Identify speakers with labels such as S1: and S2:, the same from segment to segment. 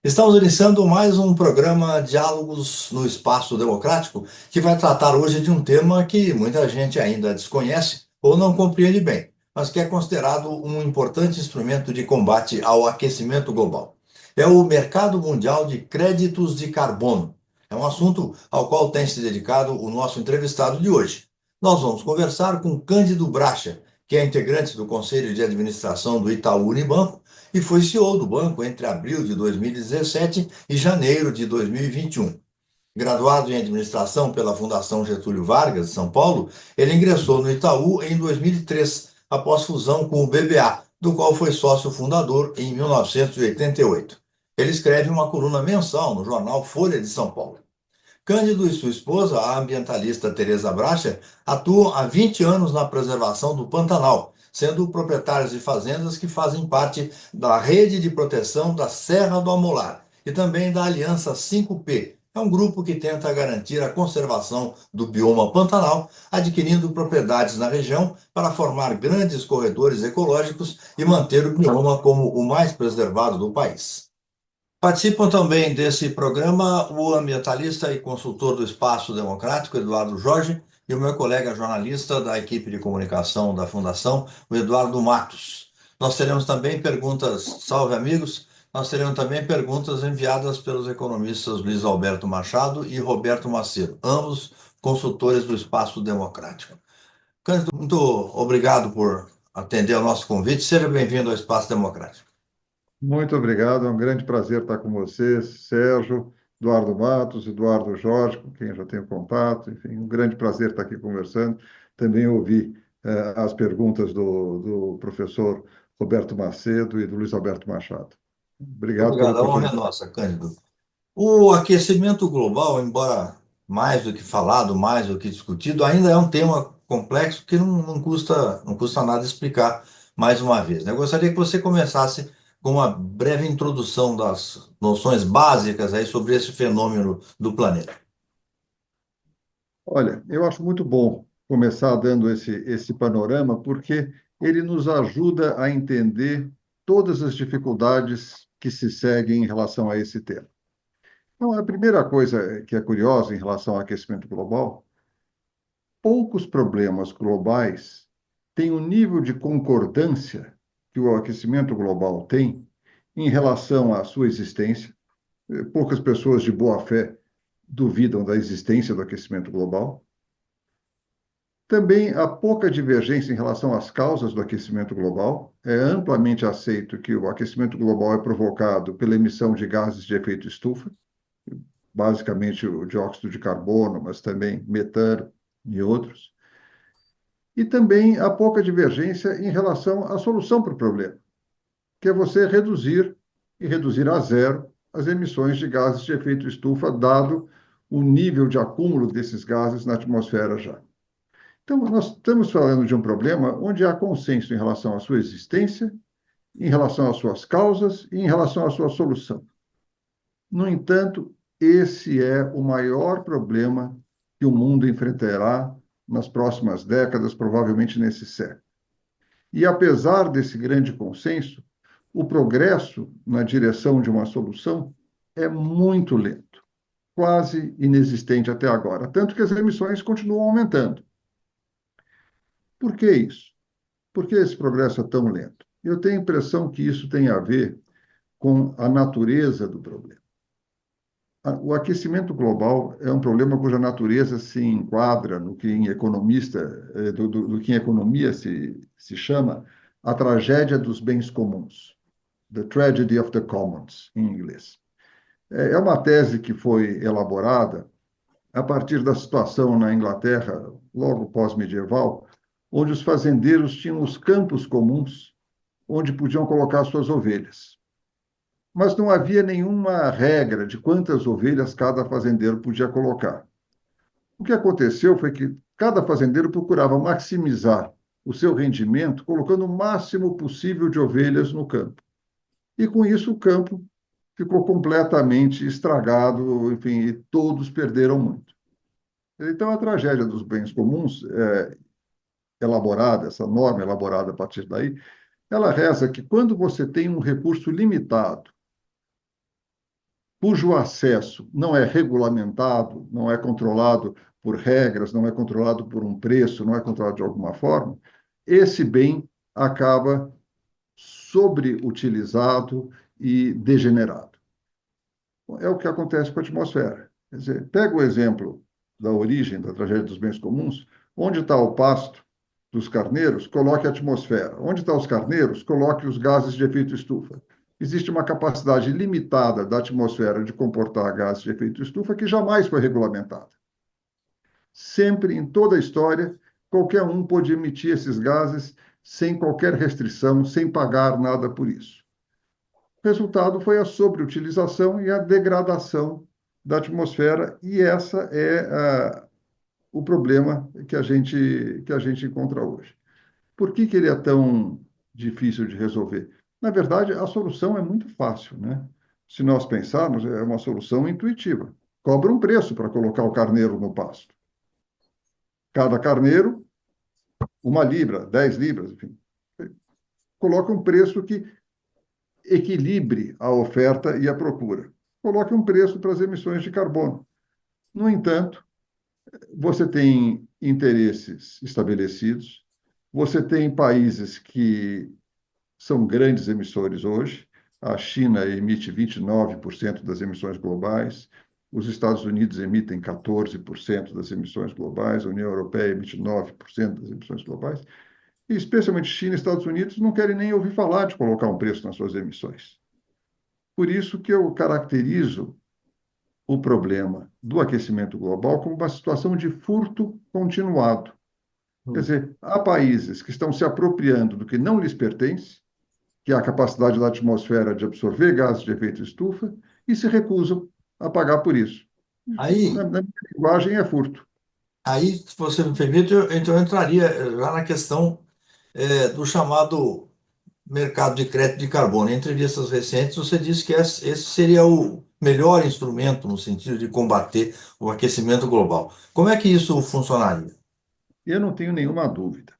S1: Estamos iniciando mais um programa Diálogos no Espaço Democrático, que vai tratar hoje de um tema que muita gente ainda desconhece ou não compreende bem, mas que é considerado um importante instrumento de combate ao aquecimento global. É o mercado mundial de créditos de carbono. É um assunto ao qual tem se dedicado o nosso entrevistado de hoje. Nós vamos conversar com Cândido Bracha, que é integrante do Conselho de Administração do Itaú Unibanco e foi CEO do banco entre abril de 2017 e janeiro de 2021. Graduado em administração pela Fundação Getúlio Vargas, de São Paulo, ele ingressou no Itaú em 2003, após fusão com o BBA, do qual foi sócio fundador em 1988. Ele escreve uma coluna mensal no jornal Folha de São Paulo. Cândido e sua esposa, a ambientalista Tereza Bracha, atuam há 20 anos na preservação do Pantanal, sendo proprietários de fazendas que fazem parte da rede de proteção da Serra do Amolar e também da Aliança 5P. É um grupo que tenta garantir a conservação do bioma Pantanal, adquirindo propriedades na região para formar grandes corredores ecológicos e manter o bioma como o mais preservado do país. Participam também desse programa o ambientalista e consultor do Espaço Democrático, Eduardo Jorge, e o meu colega jornalista da equipe de comunicação da Fundação, o Eduardo Matos. Nós teremos também perguntas, salve amigos, nós teremos também perguntas enviadas pelos economistas Luiz Alberto Machado e Roberto Macedo, ambos consultores do Espaço Democrático. Cândido, muito obrigado por atender ao nosso convite. Seja bem-vindo ao Espaço Democrático.
S2: Muito obrigado, é um grande prazer estar com vocês, Sérgio, Eduardo Matos, Eduardo Jorge, com quem eu já tenho contato, enfim, um grande prazer estar aqui conversando. Também ouvi as perguntas do professor Roberto Macedo e do Luiz Alberto Machado. Obrigado pela
S1: Obrigado, a honra é
S2: oportunidade.
S1: nossa, Cândido. O aquecimento global, embora mais do que falado, mais do que discutido, ainda é um tema complexo que não custa nada explicar mais uma vez, né? Eu gostaria que você começasse com uma breve introdução das noções básicas aí sobre esse fenômeno do planeta.
S2: Olha, eu acho muito bom começar dando esse panorama, porque ele nos ajuda a entender todas as dificuldades que se seguem em relação a esse tema. Então, a primeira coisa que é curiosa em relação ao aquecimento global, poucos problemas globais têm o nível de concordância que o aquecimento global tem em relação à sua existência. Poucas pessoas de boa fé duvidam da existência do aquecimento global. Também há pouca divergência em relação às causas do aquecimento global. É amplamente aceito que o aquecimento global é provocado pela emissão de gases de efeito estufa, basicamente o dióxido de carbono, mas também metano e outros. E também há pouca divergência em relação à solução para o problema, que é você reduzir e reduzir a zero as emissões de gases de efeito estufa, dado o nível de acúmulo desses gases na atmosfera já. Então, nós estamos falando de um problema onde há consenso em relação à sua existência, em relação às suas causas e em relação à sua solução. No entanto, esse é o maior problema que o mundo enfrentará nas próximas décadas, provavelmente nesse século. E apesar desse grande consenso, o progresso na direção de uma solução é muito lento, quase inexistente até agora, tanto que as emissões continuam aumentando. Por que isso? Por que esse progresso é tão lento? Eu tenho a impressão que isso tem a ver com a natureza do problema. O aquecimento global é um problema cuja natureza se enquadra no que em economista, do que em economia se chama a tragédia dos bens comuns, the tragedy of the commons, em inglês. É uma tese que foi elaborada a partir da situação na Inglaterra, logo pós-medieval, onde os fazendeiros tinham os campos comuns onde podiam colocar suas ovelhas. Mas não havia nenhuma regra de quantas ovelhas cada fazendeiro podia colocar. O que aconteceu foi que cada fazendeiro procurava maximizar o seu rendimento colocando o máximo possível de ovelhas no campo. E com isso o campo ficou completamente estragado, enfim, e todos perderam muito. Então a tragédia dos bens comuns, essa norma elaborada a partir daí, ela reza que quando você tem um recurso limitado cujo acesso não é regulamentado, não é controlado por regras, não é controlado por um preço, não é controlado de alguma forma, esse bem acaba sobreutilizado e degenerado. É o que acontece com a atmosfera. Quer dizer, pega o exemplo da origem da tragédia dos bens comuns, onde está o pasto dos carneiros, coloque a atmosfera. Onde estão os carneiros, coloque os gases de efeito estufa. Existe uma capacidade limitada da atmosfera de comportar gases de efeito estufa que jamais foi regulamentada. Sempre, em toda a história, qualquer um pôde emitir esses gases sem qualquer restrição, sem pagar nada por isso. O resultado foi a sobreutilização e a degradação da atmosfera, e essa é o problema que a gente encontra hoje. Por que ele é tão difícil de resolver? Na verdade, a solução é muito fácil, né? Se nós pensarmos, é uma solução intuitiva. Cobra um preço para colocar o carneiro no pasto. Cada carneiro, 1 libra, 10 libras, enfim. Coloca um preço que equilibre a oferta e a procura. Coloque um preço para as emissões de carbono. No entanto, você tem interesses estabelecidos, você tem países que são grandes emissores hoje. A China emite 29% das emissões globais, os Estados Unidos emitem 14% das emissões globais, a União Europeia emite 9% das emissões globais, e especialmente China e Estados Unidos não querem nem ouvir falar de colocar um preço nas suas emissões. Por isso que eu caracterizo o problema do aquecimento global como uma situação de furto continuado. Quer
S1: Hum.
S2: dizer, há países que estão se apropriando do que não lhes pertence, que é a capacidade da atmosfera de absorver gases de efeito estufa, e se recusam a pagar por isso.
S1: Aí,
S2: Na minha linguagem, é furto.
S1: aí, se você me permite, então eu entraria já na questão do chamado mercado de crédito de carbono. Em entrevistas recentes, você disse que esse seria o melhor instrumento no sentido de combater o aquecimento global. Como é que isso funcionaria?
S2: Eu não tenho nenhuma dúvida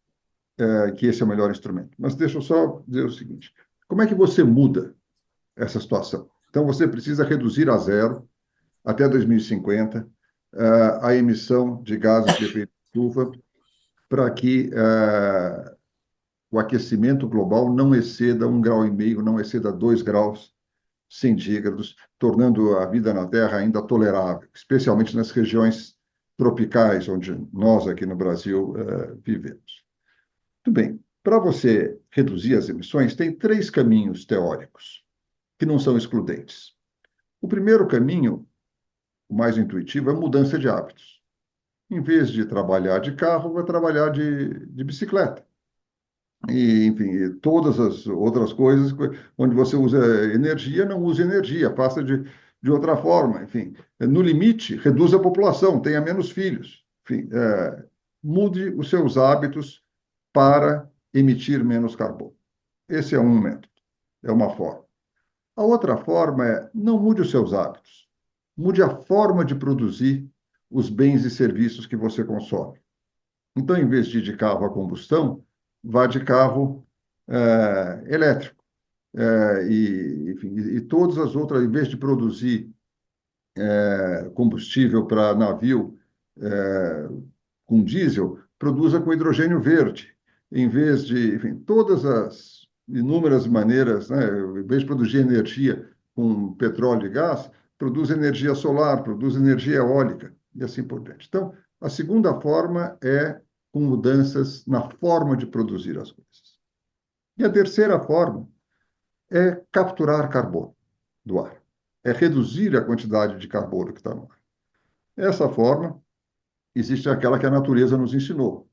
S2: que esse é o melhor instrumento. Mas deixa eu só dizer o seguinte: como é que você muda essa situação? Então, você precisa reduzir a zero, até 2050, a emissão de gases de efeito estufa para que o aquecimento global não exceda 1,5 graus, não exceda 2 graus centígrados, tornando a vida na Terra ainda tolerável, especialmente nas regiões tropicais, onde nós aqui no Brasil vivemos. Muito bem, para você reduzir as emissões, tem 3 caminhos teóricos que não são excludentes. O primeiro caminho, o mais intuitivo, é mudança de hábitos. Em vez de trabalhar de carro, vai trabalhar de bicicleta. E, enfim, e todas as outras coisas, onde você usa energia, não use energia, faça de outra forma. Enfim, no limite, reduza a população, tenha menos filhos. Enfim, mude os seus hábitos para emitir menos carbono. Esse é um método, é uma forma. A outra forma é não mude os seus hábitos, mude a forma de produzir os bens e serviços que você consome. Então, em vez de ir de carro a combustão, vá de carro elétrico. Enfim, e todas as outras, em vez de produzir combustível para navio com diesel, produza com hidrogênio verde. Em vez de, enfim, todas as inúmeras maneiras, né, em vez de produzir energia com petróleo e gás, produz energia solar, produz energia eólica e assim por diante. Então, a segunda forma é com mudanças na forma de produzir as coisas. E a terceira forma é capturar carbono do ar, é reduzir a quantidade de carbono que está no ar. Essa forma existe aquela que a natureza nos ensinou.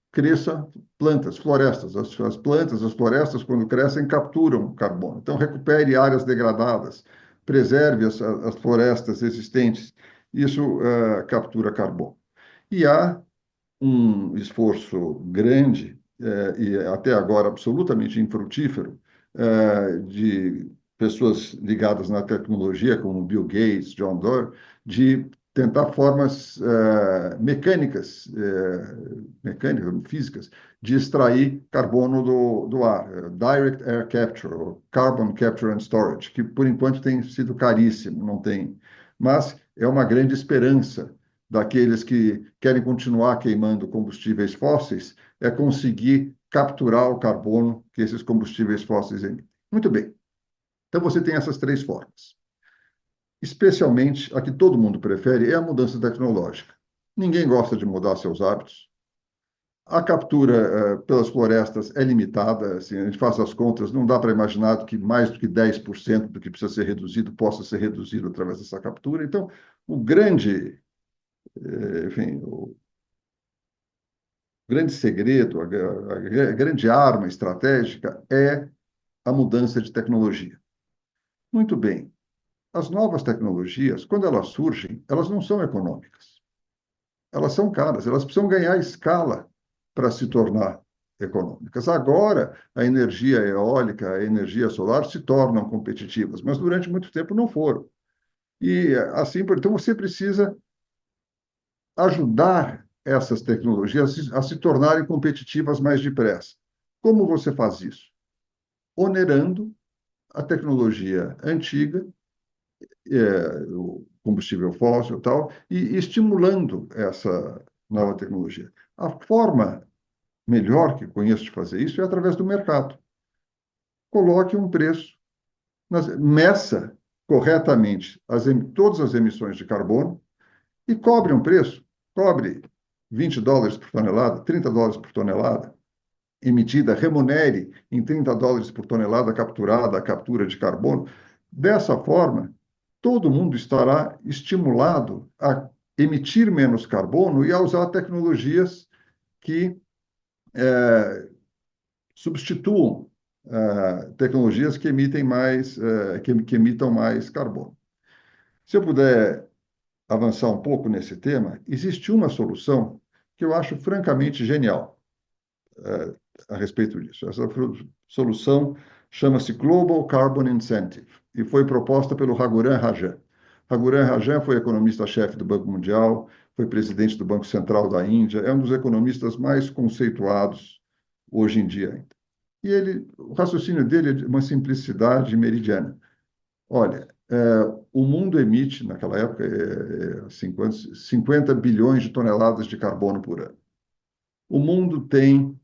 S2: Cresça plantas, florestas. As plantas, as florestas, quando crescem, capturam carbono. Então, recupere áreas degradadas, preserve as florestas existentes. Isso captura carbono. E há um esforço grande, e até agora absolutamente infrutífero, de pessoas ligadas na tecnologia, como Bill Gates, John Doerr, de tentar formas mecânicas, físicas, de extrair carbono do ar, Direct Air Capture, ou Carbon Capture and Storage, que por enquanto tem sido caríssimo, não tem. Mas é uma grande esperança daqueles que querem continuar queimando combustíveis fósseis, é conseguir capturar o carbono que esses combustíveis fósseis emitem. Muito bem. Então você tem essas três formas. Especialmente a que todo mundo prefere é a mudança tecnológica. Ninguém gosta de mudar seus hábitos. A captura pelas florestas é limitada, assim, a gente faz as contas, não dá para imaginar que mais do que 10% do que precisa ser reduzido possa ser reduzido através dessa captura. Então, o grande, enfim, o grande segredo, a grande arma estratégica é a mudança de tecnologia. Muito bem. As novas tecnologias, quando elas surgem, elas não são econômicas. Elas são caras, elas precisam ganhar escala para se tornar econômicas. Agora, a energia eólica, a energia solar se tornam competitivas, mas durante muito tempo não foram. E assim, então você precisa ajudar essas tecnologias a se tornarem competitivas mais depressa. Como você faz isso? Onerando a tecnologia antiga, o combustível fóssil e tal, e estimulando essa nova tecnologia. A forma melhor que conheço de fazer isso é através do mercado. Coloque um preço, meça corretamente todas as emissões de carbono e cobre um preço. Cobre $20 por tonelada, $30 por tonelada emitida, remunere em $30 por tonelada capturada a captura de carbono. Dessa forma, todo mundo estará estimulado a emitir menos carbono e a usar tecnologias que substituam tecnologias que emitem mais, que emitam mais carbono. Se eu puder avançar um pouco nesse tema, existe uma solução que eu acho francamente genial a respeito disso. Essa solução chama-se Global Carbon Incentive e foi proposta pelo Raghuram Rajan. Raghuram Rajan foi economista-chefe do Banco Mundial, foi presidente do Banco Central da Índia, é um dos economistas mais conceituados hoje em dia ainda. E o raciocínio dele é de uma simplicidade meridiana. Olha, o mundo emite, naquela época, 50 bilhões de toneladas de carbono por ano. O mundo tem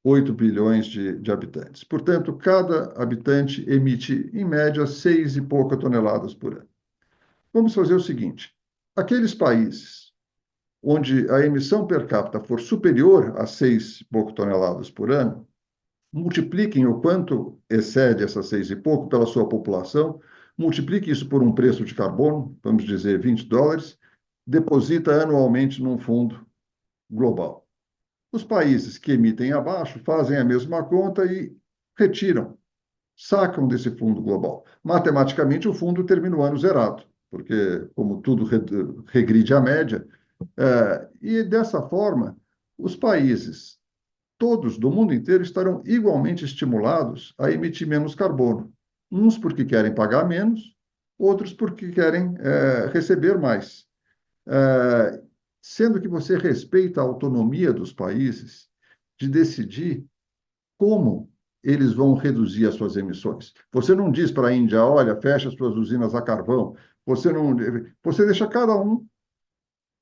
S2: 8 bilhões de habitantes. Portanto, cada habitante emite, em média, 6 e pouca toneladas por ano. Vamos fazer o seguinte: aqueles países onde a emissão per capita for superior a 6 e pouco toneladas por ano, multipliquem o quanto excede essas 6 e pouco pela sua população, multiplique isso por um preço de carbono, vamos dizer $20, deposita anualmente num fundo global. Os países que emitem abaixo fazem a mesma conta e retiram, sacam desse fundo global. Matematicamente, o fundo termina o ano zerado, porque, como tudo regride à média, e dessa forma, os países todos do mundo inteiro estarão igualmente estimulados a emitir menos carbono. Uns porque querem pagar menos, outros porque querem receber mais. Sendo que você respeita a autonomia dos países de decidir como eles vão reduzir as suas emissões. Você não diz para a Índia, olha, fecha as suas usinas a carvão. Você não, você deixa cada um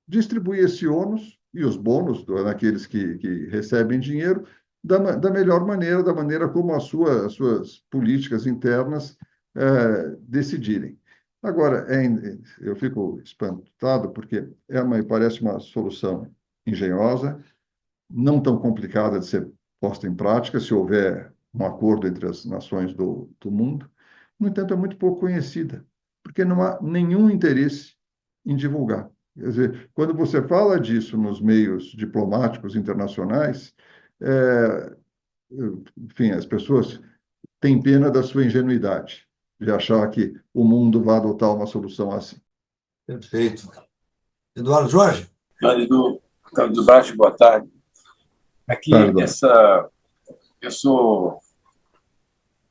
S2: distribuir esse ônus e os bônus naqueles que recebem dinheiro da melhor maneira, da maneira como as suas políticas internas decidirem. Agora, eu fico espantado porque parece uma solução engenhosa, não tão complicada de ser posta em prática, se houver um acordo entre as nações do mundo. No entanto, é muito pouco conhecida, porque não há nenhum interesse em divulgar. Quer dizer, quando você fala disso nos meios diplomáticos internacionais, é, enfim, as pessoas têm pena da sua ingenuidade, de achar que o mundo vai adotar uma solução assim.
S1: Perfeito. Eduardo Jorge?
S3: Cândido Baixo, boa tarde. Aqui, eu sou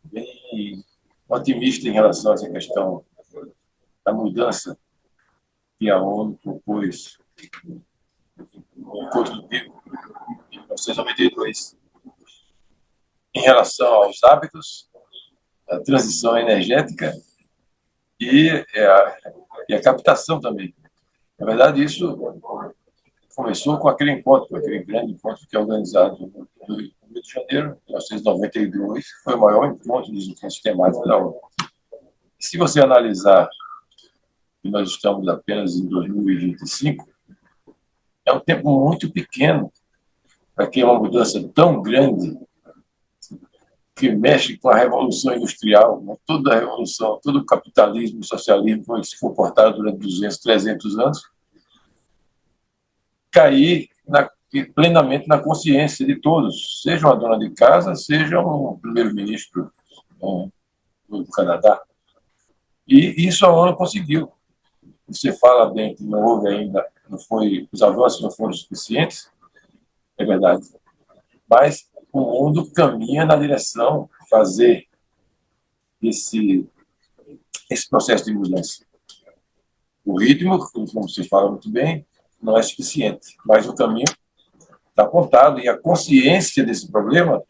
S3: bem otimista em relação a essa questão da mudança que a ONU propôs no encontro de 1992 em relação aos hábitos, a transição energética e a captação também. Na verdade, isso começou com aquele encontro, aquele grande encontro que é organizado no Rio de Janeiro, em 1992, que foi o maior encontro dos encontros temáticos da ONU. Se você analisar que nós estamos apenas em 2025, é um tempo muito pequeno para que uma mudança tão grande que mexe com a revolução industrial, né? Toda a revolução, todo o capitalismo, o socialismo, como eles se comportaram durante 200, 300 anos, cair plenamente na consciência de todos, seja uma dona de casa, seja um primeiro-ministro do Canadá. E isso a ONU conseguiu. Você fala bem que não houve ainda, os avanços não foram suficientes, é verdade, mas o mundo caminha na direção de fazer esse processo de mudança. O ritmo, como você fala muito bem, não é suficiente, mas o caminho está apontado, e a consciência desse problema,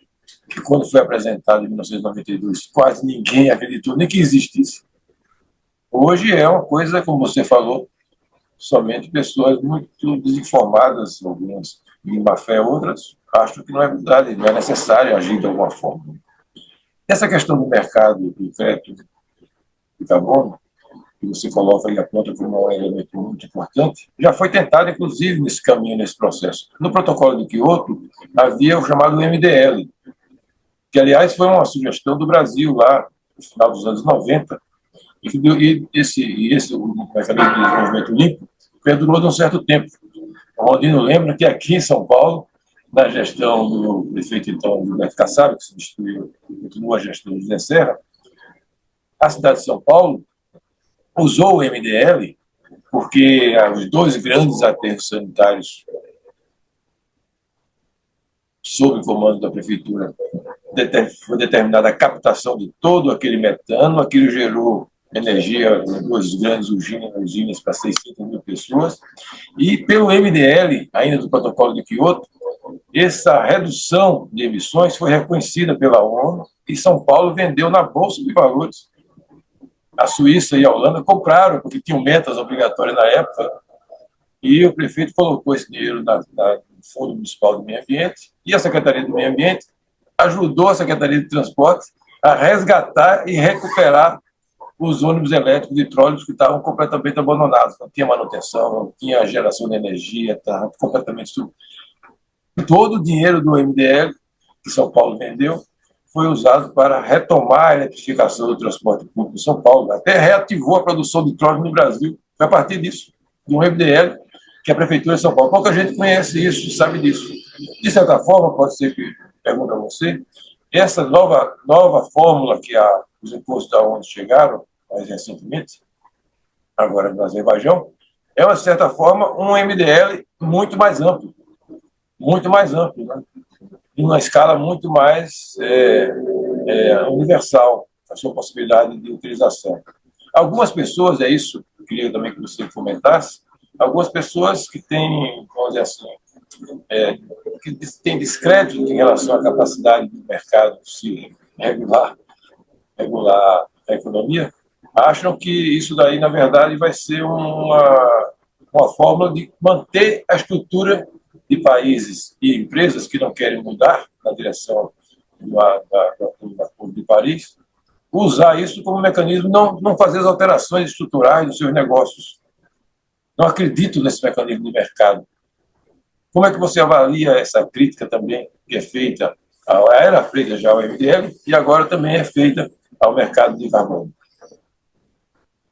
S3: que quando foi apresentado em 1992, quase ninguém acreditou nem que existisse. Hoje é uma coisa, como você falou, somente pessoas muito desinformadas, algumas de má fé, outras acham que não é verdade, não é necessário agir de alguma forma. Essa questão do mercado do crédito de carbono, que você coloca e aponta como um elemento muito importante, já foi tentado, inclusive, nesse caminho, nesse processo. No protocolo de Kyoto, havia o chamado MDL, que, aliás, foi uma sugestão do Brasil lá no final dos anos 90, e esse o mecanismo de desenvolvimento limpo perdurou de um certo tempo. O Rondino lembra que aqui em São Paulo, na gestão do prefeito, então, Gilberto Kassab, que substituiu, continua a gestão do José Serra, a cidade de São Paulo usou o MDL porque os dois grandes aterros sanitários sob o comando da prefeitura foi determinada a captação de todo aquele metano, aquilo gerou energia em duas grandes usinas para 600 mil pessoas, e pelo MDL, ainda do protocolo de Kyoto, essa redução de emissões foi reconhecida pela ONU e São Paulo vendeu na Bolsa de Valores. A Suíça e a Holanda compraram, porque tinham metas obrigatórias na época, e o prefeito colocou esse dinheiro no Fundo Municipal do Meio Ambiente, e a Secretaria do Meio Ambiente ajudou a Secretaria de Transporte a resgatar e recuperar os ônibus elétricos de trólebus que estavam completamente abandonados. Não tinha manutenção, não tinha geração de energia, estava completamente... Todo o dinheiro do MDL, que São Paulo vendeu, foi usado para retomar a eletrificação do transporte público de São Paulo. Até reativou a produção de trólebus no Brasil. Foi a partir disso, do MDL, que a Prefeitura de São Paulo. Pouca gente conhece isso, sabe disso. De certa forma, pode ser que, pergunto a você, essa nova fórmula que os impostos da ONU chegaram, mais recentemente, agora no Azerbaijão, é, de certa forma, um MDL muito mais amplo, né? Em uma escala muito mais universal, a sua possibilidade de utilização. Algumas pessoas, é isso, eu queria também que você comentasse, algumas pessoas que têm, vamos dizer assim, que têm descrédito em relação à capacidade do mercado se regular a economia, acham que isso daí, na verdade, vai ser uma fórmula de manter a estrutura de países e empresas que não querem mudar na direção do Acordo de Paris, usar isso como mecanismo, não fazer as alterações estruturais dos seus negócios. Não acredito nesse mecanismo de mercado. Como é que você avalia essa crítica também, que é feita, era feita já ao MDL e agora também é feita ao mercado de carbono?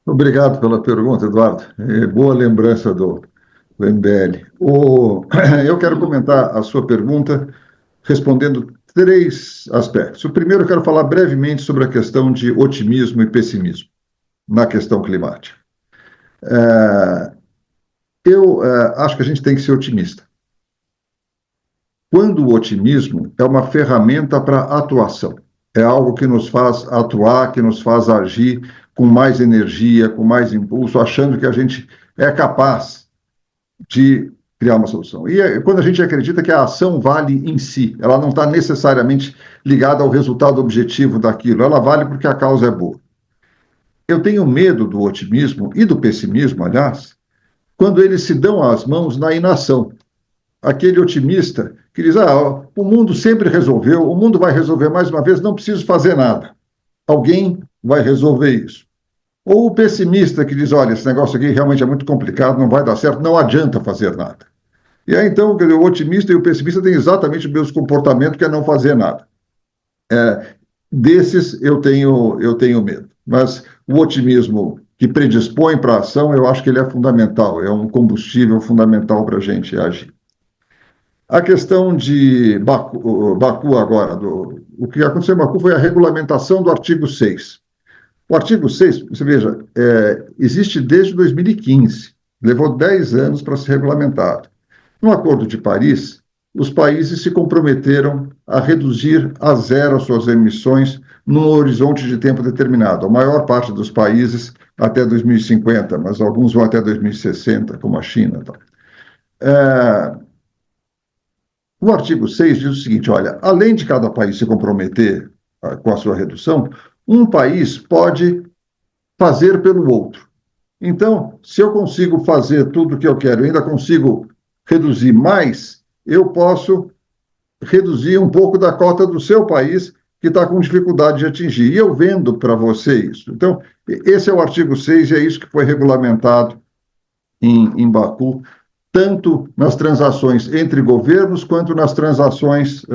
S2: Obrigado pela pergunta, Eduardo. Boa lembrança do MBL. Eu quero comentar a sua pergunta respondendo 3 aspectos. O primeiro, eu quero falar brevemente sobre a questão de otimismo e pessimismo na questão climática. Eu acho que a gente tem que ser otimista. Quando o otimismo é uma ferramenta para atuação, é algo que nos faz atuar, que nos faz agir com mais energia, com mais impulso, achando que a gente é capaz de criar uma solução. E quando a gente acredita que a ação vale em si, ela não está necessariamente ligada ao resultado objetivo daquilo, ela vale porque a causa é boa. Eu tenho medo do otimismo e do pessimismo, aliás, quando eles se dão as mãos na inação. Aquele otimista que diz, o mundo sempre resolveu, o mundo vai resolver mais uma vez, não preciso fazer nada. Alguém vai resolver isso. Ou o pessimista que diz, olha, esse negócio aqui realmente é muito complicado, não vai dar certo, não adianta fazer nada. E aí, então, o otimista e o pessimista têm exatamente o mesmo comportamento, que é não fazer nada. Desses eu tenho medo. Mas o otimismo que predispõe para a ação, eu acho que ele é fundamental, é um combustível fundamental para a gente agir. A questão de Baku agora, o que aconteceu em Baku foi a regulamentação do artigo 6. O artigo 6, você veja, existe desde 2015, levou 10 anos para ser regulamentado. No Acordo de Paris, os países se comprometeram a reduzir a zero as suas emissões num horizonte de tempo determinado. A maior parte dos países até 2050, mas alguns vão até 2060, como a China. O artigo 6 diz o seguinte, olha, além de cada país se comprometer com a sua redução, um país pode fazer pelo outro. Então, se eu consigo fazer tudo o que eu quero e ainda consigo reduzir mais, eu posso reduzir um pouco da cota do seu país que está com dificuldade de atingir. E eu vendo para você isso. Então, esse é o artigo 6 e é isso que foi regulamentado em Baku, tanto nas transações entre governos quanto nas transações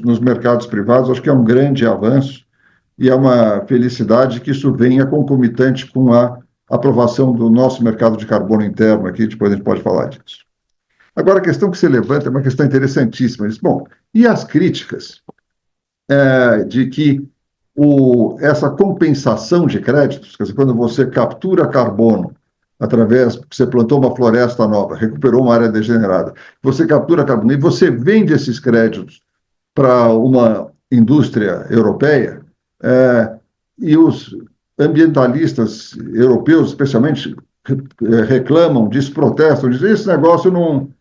S2: nos mercados privados. Acho que é um grande avanço e é uma felicidade que isso venha concomitante com a aprovação do nosso mercado de carbono interno aqui, depois a gente pode falar disso. Agora, a questão que você levanta é uma questão interessantíssima. Bom, e as críticas de que essa compensação de créditos, quer dizer, quando você captura carbono através, você plantou uma floresta nova, recuperou uma área degenerada, você captura carbono e você vende esses créditos para uma indústria europeia, e os ambientalistas europeus, especialmente, reclamam disso, protestam, dizem, esse negócio não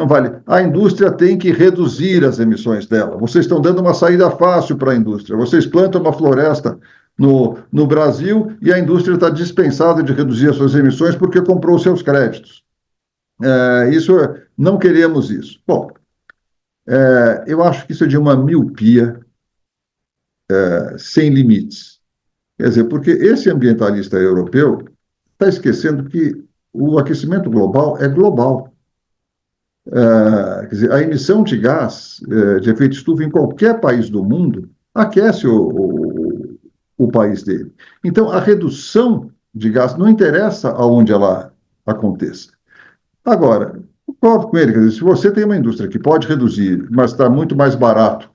S2: vale. A indústria tem que reduzir as emissões dela. Vocês estão dando uma saída fácil para a indústria. Vocês plantam uma floresta no Brasil e a indústria está dispensada de reduzir as suas emissões porque comprou seus créditos. Não queremos isso. Bom, eu acho que isso é de uma miopia sem limites. Quer dizer, porque esse ambientalista europeu está esquecendo que o aquecimento global é global. Quer dizer, a emissão de gás de efeito estufa em qualquer país do mundo aquece o país dele. Então, a redução de gás não interessa aonde ela aconteça. Agora, concordo com ele, quer dizer, se você tem uma indústria que pode reduzir, mas está muito mais barato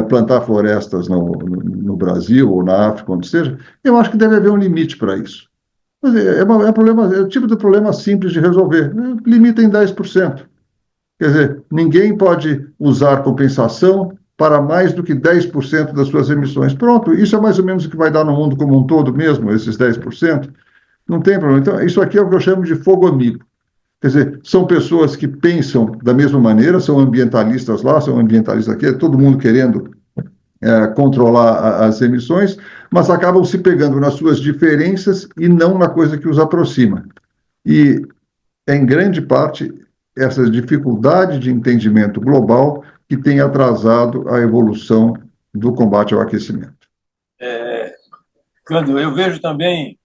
S2: plantar florestas no Brasil ou na África, onde seja, eu acho que deve haver um limite para isso. Mas é o tipo de problema simples de resolver. Limita em 10%. Quer dizer, ninguém pode usar compensação para mais do que 10% das suas emissões. Pronto, isso é mais ou menos o que vai dar no mundo como um todo mesmo, esses 10%. Não tem problema. Então, isso aqui é o que eu chamo de fogo amigo. Quer dizer, são pessoas que pensam da mesma maneira, são ambientalistas lá, são ambientalistas aqui, todo mundo querendo controlar as emissões, mas acabam se pegando nas suas diferenças e não na coisa que os aproxima. E, em grande parte, essa dificuldade de entendimento global que tem atrasado a evolução do combate ao aquecimento.
S3: Cândido, eu vejo também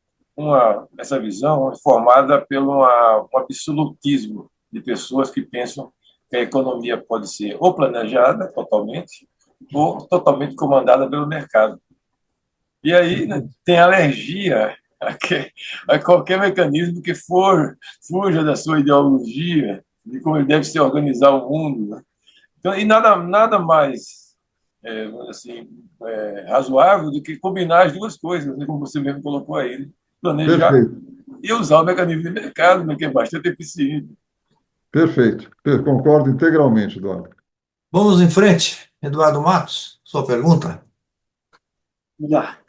S3: essa visão formada pelo um absolutismo de pessoas que pensam que a economia pode ser ou planejada totalmente ou totalmente comandada pelo mercado. E aí, né, tem alergia a qualquer mecanismo que fuja da sua ideologia, de como ele deve se organizar o mundo. Né? Então, e nada mais razoável do que combinar as duas coisas, né, como você mesmo colocou aí. Né? Planejar
S2: Perfeito.
S3: e usar o mecanismo de mercado, né, que é bastante eficiente.
S2: Perfeito. Concordo integralmente, Eduardo.
S1: Vamos em frente. Eduardo Matos, sua pergunta.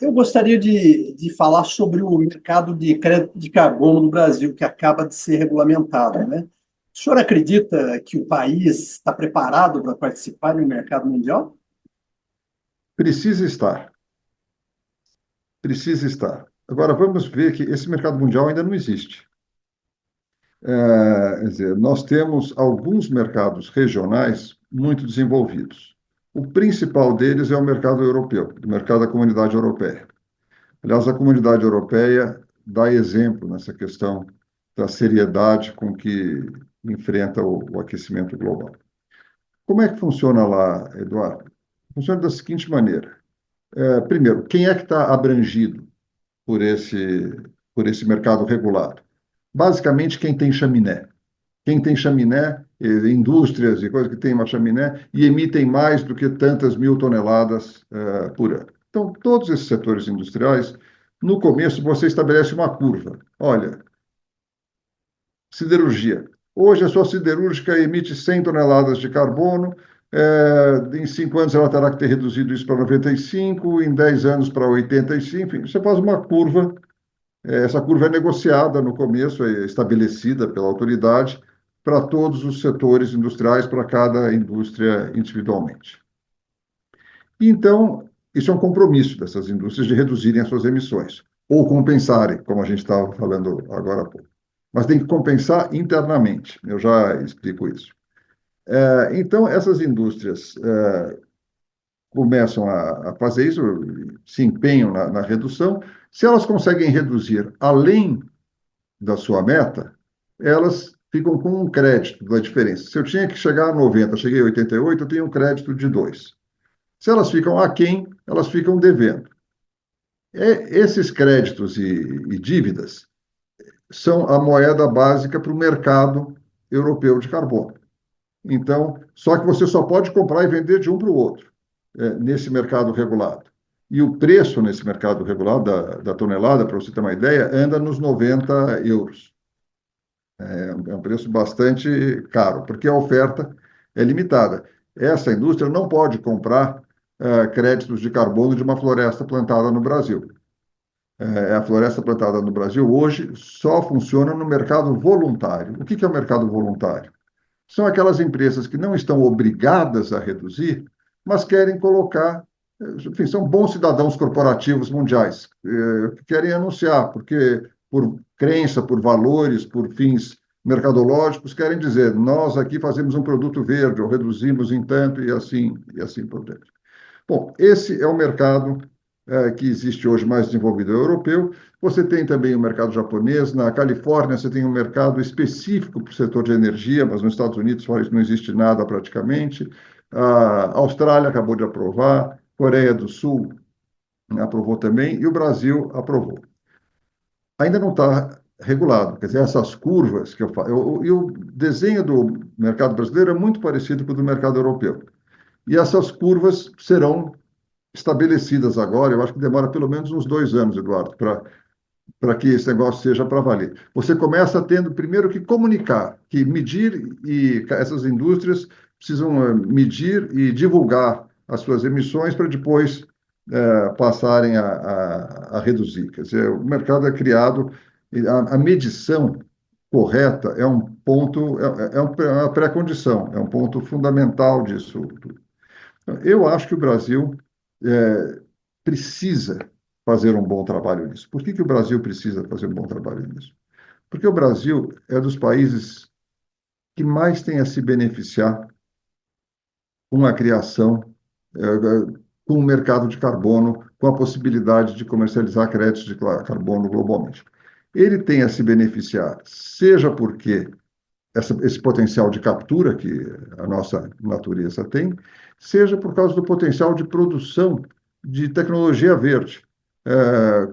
S4: Eu gostaria de falar sobre o mercado de crédito de carbono no Brasil, que acaba de ser regulamentado, né? O senhor acredita que o país está preparado para participar do mercado mundial?
S2: Precisa estar, precisa estar. Agora, vamos ver que esse mercado mundial ainda não existe. Quer dizer, nós temos alguns mercados regionais muito desenvolvidos. O principal deles é o mercado europeu, o mercado da Comunidade Europeia. Aliás, a Comunidade Europeia dá exemplo nessa questão da seriedade com que enfrenta o aquecimento global. Como é que funciona lá, Eduardo? Funciona da seguinte maneira. Primeiro, quem é que está abrangido por esse mercado regulado? Basicamente, quem tem chaminé. Quem tem chaminé, indústrias e coisas que têm uma chaminé e emitem mais do que tantas mil toneladas por ano. Então, todos esses setores industriais, no começo, você estabelece uma curva. Olha, siderurgia. Hoje, a sua siderúrgica emite 100 toneladas de carbono. Em 5 anos, ela terá que ter reduzido isso para 95, em 10 anos para 85. Enfim, você faz uma curva. Essa curva é negociada no começo, é estabelecida pela autoridade para todos os setores industriais, para cada indústria individualmente. Então, isso é um compromisso dessas indústrias de reduzirem as suas emissões, ou compensarem, como a gente estava falando agora há pouco. Mas tem que compensar internamente, eu já explico isso. Então, essas indústrias começam a fazer isso, se empenham na redução. Se elas conseguem reduzir além da sua meta, elas ficam com um crédito da diferença. Se eu tinha que chegar a 90, cheguei a 88, eu tenho um crédito de 2. Se elas ficam aquém, elas ficam devendo. Esses créditos e dívidas são a moeda básica para o mercado europeu de carbono. Então, só que você só pode comprar e vender de um para o outro, nesse mercado regulado. E o preço nesse mercado regulado da tonelada, para você ter uma ideia, anda nos 90 euros. É um preço bastante caro, porque a oferta é limitada. Essa indústria não pode comprar créditos de carbono de uma floresta plantada no Brasil. A floresta plantada no Brasil hoje só funciona no mercado voluntário. O que é o mercado voluntário? São aquelas empresas que não estão obrigadas a reduzir, mas querem colocar, enfim, são bons cidadãos corporativos mundiais, que querem anunciar, porque por crença, por valores, por fins mercadológicos, querem dizer, nós aqui fazemos um produto verde, ou reduzimos em tanto, e assim por diante. Bom, esse é o mercado que existe hoje mais desenvolvido europeu. Você tem também o mercado japonês. Na Califórnia, você tem um mercado específico para o setor de energia, mas nos Estados Unidos fora isso não existe nada praticamente. A Austrália acabou de aprovar, Coreia do Sul aprovou também, e o Brasil aprovou. Ainda não está regulado, quer dizer, essas curvas que eu falo. E o desenho do mercado brasileiro é muito parecido com o do mercado europeu. E essas curvas serão estabelecidas agora, eu acho que demora pelo menos uns 2 anos, Eduardo, para que esse negócio seja para valer. Você começa tendo primeiro que comunicar, que medir, e essas indústrias precisam medir e divulgar as suas emissões para depois passarem a reduzir. Quer dizer, o mercado é criado, a medição correta é um ponto, é uma pré-condição, é um ponto fundamental disso. Eu acho que o Brasil precisa fazer um bom trabalho nisso. Por que o Brasil precisa fazer um bom trabalho nisso? Porque o Brasil é dos países que mais tem a se beneficiar com a criação, com o mercado de carbono, com a possibilidade de comercializar créditos de carbono globalmente. Ele tem a se beneficiar, seja porque esse potencial de captura que a nossa natureza tem, seja por causa do potencial de produção de tecnologia verde,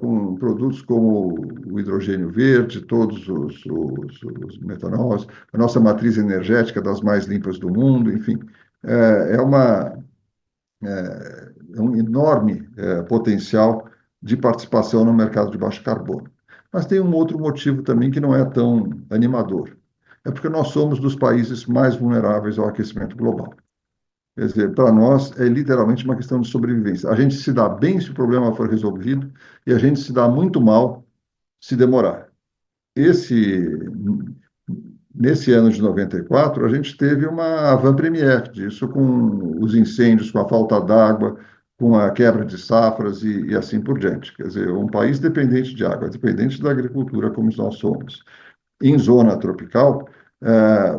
S2: com produtos como o hidrogênio verde, todos os metanóis, a nossa matriz energética das mais limpas do mundo, enfim, é um enorme potencial de participação no mercado de baixo carbono. Mas tem um outro motivo também que não é tão animador. É porque nós somos dos países mais vulneráveis ao aquecimento global. Quer dizer, para nós é literalmente uma questão de sobrevivência. A gente se dá bem se o problema for resolvido e a gente se dá muito mal se demorar. Nesse ano de 94, a gente teve uma avant-première disso, com os incêndios, com a falta d'água, com a quebra de safras e assim por diante. Quer dizer, um país dependente de água, dependente da agricultura como nós somos. Em zona tropical,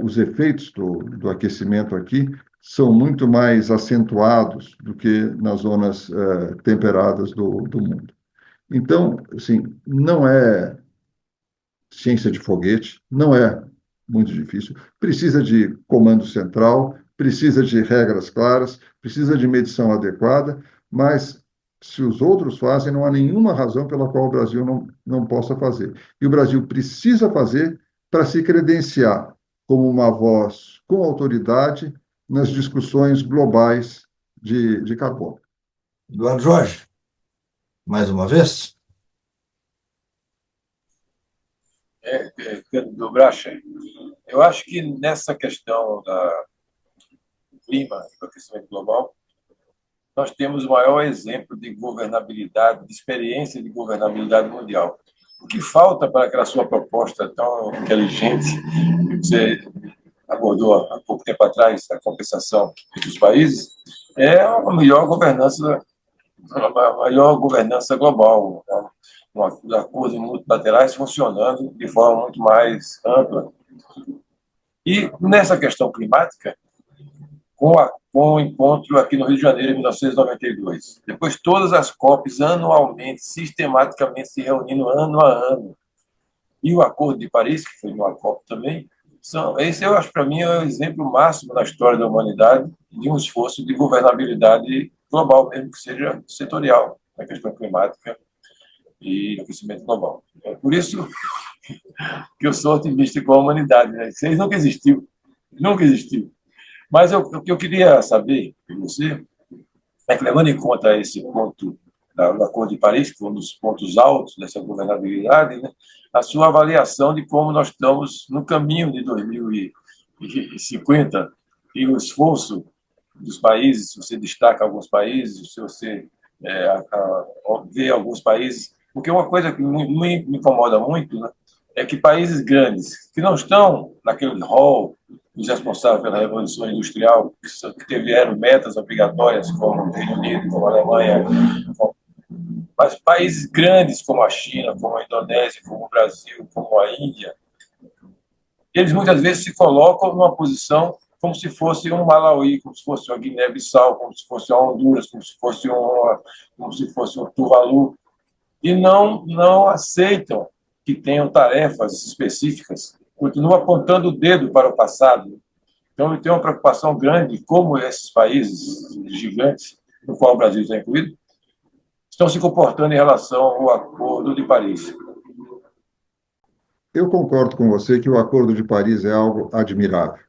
S2: os efeitos do aquecimento aqui são muito mais acentuados do que nas zonas temperadas do mundo. Então, assim, não é ciência de foguete, não é muito difícil. Precisa de comando central, precisa de regras claras, precisa de medição adequada, mas se os outros fazem, não há nenhuma razão pela qual o Brasil não possa fazer. E o Brasil precisa fazer para se credenciar como uma voz com autoridade nas discussões globais de carbono.
S1: Eduardo Jorge, mais uma vez.
S3: Do Bracha, eu acho que nessa questão do clima, do aquecimento global, nós temos o maior exemplo de governabilidade, de experiência de governabilidade mundial. O que falta para aquela sua proposta tão inteligente, que você abordou há pouco tempo atrás, a compensação entre os países, é uma melhor governança global, né? Acordos multilaterais funcionando de forma muito mais ampla. E nessa questão climática, com o encontro aqui no Rio de Janeiro, em 1992, depois todas as COPs anualmente, sistematicamente se reunindo ano a ano, e o Acordo de Paris, que foi uma COP também, esse eu acho, para mim, é o exemplo máximo na história da humanidade de um esforço de governabilidade global, mesmo que seja setorial, na questão climática e aquecimento global. É por isso que eu sou otimista com a humanidade, né? Isso nunca existiu. Nunca existiu. Mas o que eu queria saber de você é que, levando em conta esse ponto do Acordo de Paris, que foi um dos pontos altos dessa governabilidade, né, a sua avaliação de como nós estamos no caminho de 2050 e o esforço dos países, se você destaca alguns países, se você vê alguns países, porque uma coisa que me incomoda muito, né, é que países grandes, que não estão naquele rol dos responsáveis pela Revolução Industrial, que tiveram metas obrigatórias, como o Reino Unido, como a Alemanha, mas países grandes como a China, como a Indonésia, como o Brasil, como a Índia, eles muitas vezes se colocam numa posição como se fosse um Malawi, como se fosse uma Guiné-Bissau, como se fosse uma Honduras, como se fosse um Tuvalu, e não aceitam que tenham tarefas específicas, continuam apontando o dedo para o passado. Então, eu tenho uma preocupação grande como esses países gigantes, no qual o Brasil está incluído, estão se comportando em relação ao Acordo de Paris.
S2: Eu concordo com você que o Acordo de Paris é algo admirável.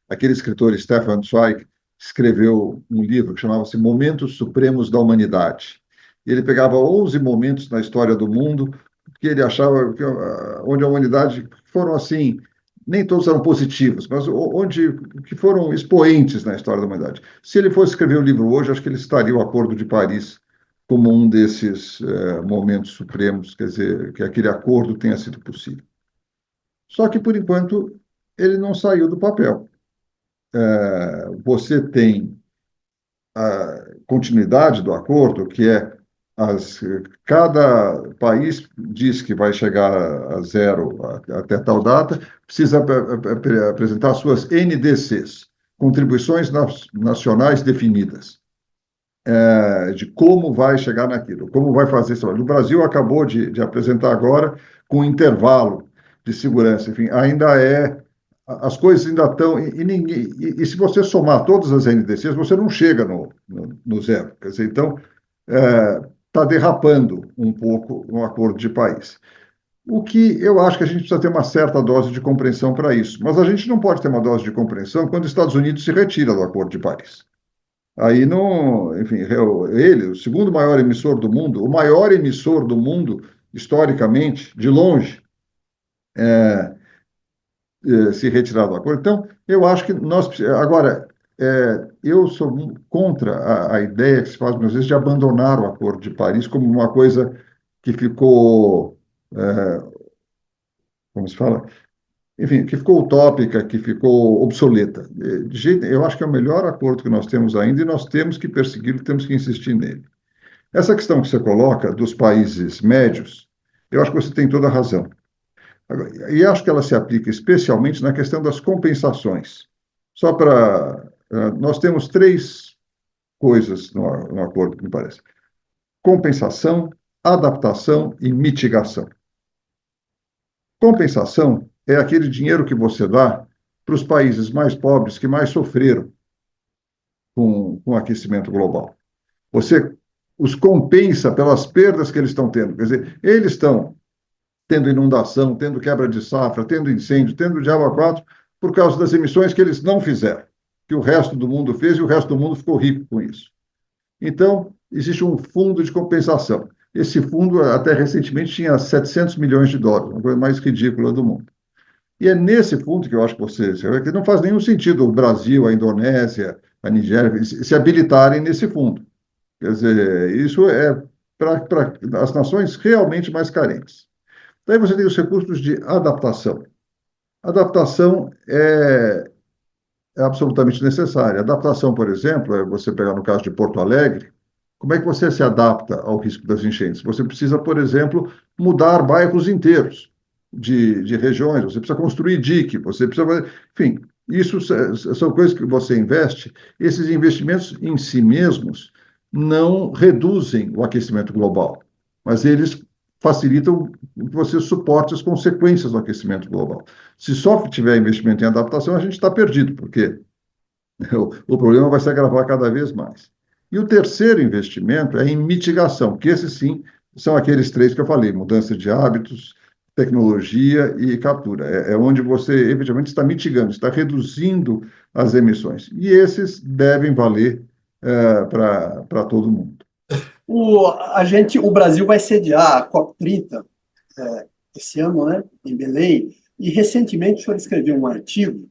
S2: Aquele escritor Stefan Zweig escreveu um livro que chamava-se Momentos Supremos da Humanidade. Ele pegava 11 momentos na história do mundo que ele achava onde a humanidade foram assim, nem todos eram positivos, mas onde que foram expoentes na história da humanidade. Se ele fosse escrever o livro hoje, acho que ele citaria o Acordo de Paris como um desses momentos supremos, quer dizer, que aquele acordo tenha sido possível. Só que, por enquanto, ele não saiu do papel. Você tem a continuidade do acordo, que é cada país diz que vai chegar a zero até tal data, precisa apresentar suas NDCs, contribuições nacionais definidas, de como vai chegar naquilo, como vai fazer isso. O Brasil acabou de apresentar agora com um intervalo de segurança, enfim, as coisas ainda estão. E se você somar todas as NDCs, você não chega no zero. Quer dizer, então, está derrapando um pouco no acordo de Paris. O que eu acho que a gente precisa ter uma certa dose de compreensão para isso. Mas a gente não pode ter uma dose de compreensão quando os Estados Unidos se retira do acordo de Paris. Aí não, enfim, ele, o segundo maior emissor do mundo, o maior emissor do mundo, historicamente, de longe, se retirar do acordo. Então, eu acho que nós. Agora, eu sou contra a ideia que se faz muitas vezes de abandonar o Acordo de Paris como uma coisa que ficou, como se fala, enfim, que ficou utópica, que ficou obsoleta. Eu acho que é o melhor acordo que nós temos ainda e nós temos que persegui-lo, temos que insistir nele. Essa questão que você coloca dos países médios, eu acho que você tem toda a razão. E acho que ela se aplica especialmente na questão das compensações. Só para. Nós temos três coisas no acordo, me parece: compensação, adaptação e mitigação. Compensação é aquele dinheiro que você dá para os países mais pobres que mais sofreram com o aquecimento global. Você os compensa pelas perdas que eles estão tendo. Quer dizer, eles estão tendo inundação, tendo quebra de safra, tendo incêndio, tendo diabo a quatro, por causa das emissões que eles não fizeram, que o resto do mundo fez e o resto do mundo ficou rico com isso. Então, existe um fundo de compensação. Esse fundo, até recentemente, tinha 700 milhões de dólares, uma coisa mais ridícula do mundo. E é nesse fundo que eu acho que que não faz nenhum sentido o Brasil, a Indonésia, a Nigéria se habilitarem nesse fundo. Quer dizer, isso é para as nações realmente mais carentes. Daí você tem os recursos de adaptação. Adaptação é absolutamente necessária. Adaptação, por exemplo, é você pegar no caso de Porto Alegre, como é que você se adapta ao risco das enchentes? Você precisa, por exemplo, mudar bairros inteiros de regiões, você precisa construir dique, você precisa. Enfim, isso são coisas que você investe. Esses investimentos em si mesmos não reduzem o aquecimento global, mas eles facilitam que você suporte as consequências do aquecimento global. Se só tiver investimento em adaptação, a gente está perdido, porque o problema vai se agravar cada vez mais. E o terceiro investimento é em mitigação, que esses sim são aqueles três que eu falei: mudança de hábitos, tecnologia e captura. É onde você efetivamente está mitigando, está reduzindo as emissões. E esses devem valer para todo mundo.
S4: O Brasil vai sediar a COP30 esse ano, né, em Belém, e recentemente o senhor escreveu um artigo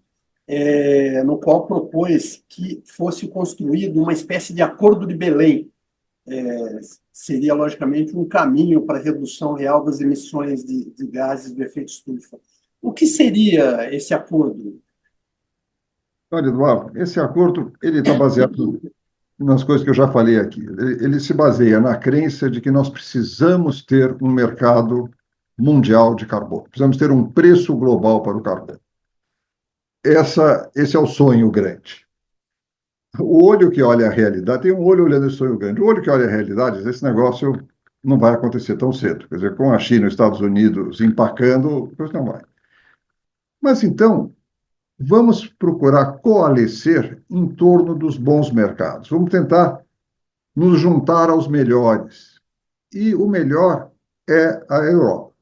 S4: no qual propôs que fosse construído uma espécie de Acordo de Belém. Seria, logicamente, um caminho para a redução real das emissões de gases do efeito estufa. O que seria esse acordo?
S2: Olha, Eduardo, esse acordo ele está baseado nas coisas que eu já falei aqui. Ele se baseia na crença de que nós precisamos ter um mercado mundial de carbono. Precisamos ter um preço global para o carbono. Esse é o sonho grande. O olho que olha a realidade, tem um olho olhando esse sonho grande. O olho que olha a realidade, esse negócio não vai acontecer tão cedo. Quer dizer, com a China e os Estados Unidos empacando, isso não vai. Mas então, vamos procurar coalescer em torno dos bons mercados. Vamos tentar nos juntar aos melhores. E o melhor é a Europa.